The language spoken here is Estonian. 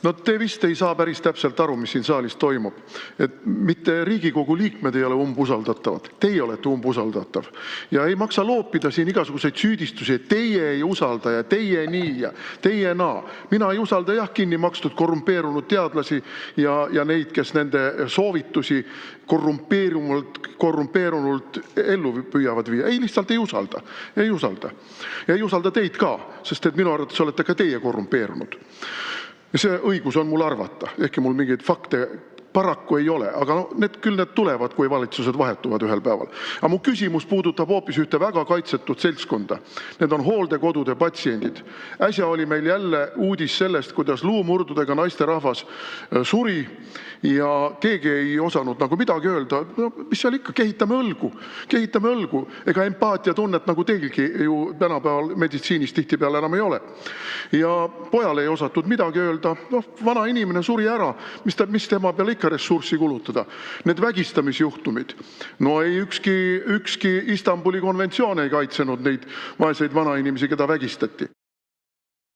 No te vist ei saa päris täpselt aru, mis siin saalis toimub. Et mitte Riigikogu liikmed ei ole umbusaldatavad, teie olete umbusaldatav. Ja ei maksa loopida siin igasuguseid süüdistusi, et teie ei usalda ja teie nii ja teie naa. Mina ei usalda jah kinni makstud korrumpeerunud teadlasi ja neid, kes nende soovitusi korrumpeerunult ellu püüavad viia. Ei, lihtsalt ei usalda. Ei usalda. Ja ei usalda teid ka, sest et minu arvates olete ka teie korrumpeerunud. Ja see õigus on mul arvata, ehkki mul mingeid fakte paraku ei ole, aga need tulevad, kui valitsused vahetuvad ühel päeval. Aga mu küsimus puudutab hoopis ühte väga kaitsetud seltskonda. Need on hooldekodude patsiendid. Äsja oli meil jälle uudis sellest, kuidas luumurdudega naisterahvas suri ja keegi ei osanud nagu midagi öelda. No, mis seal ikka, kehitame õlgu. Ega empaatiatunnet nagu teilgi ju tänapäeval meditsiinis tihtipeale enam ei ole. Ja pojale ei osatud midagi öelda. No, vana inimene suri ära, mis tema peale ikka ressurssi kulutada. Need vägistamisjuhtumid. No ei ükski Istanbuli konventsioon ei kaitsenud neid vaeseid vanainimesi, keda vägistati.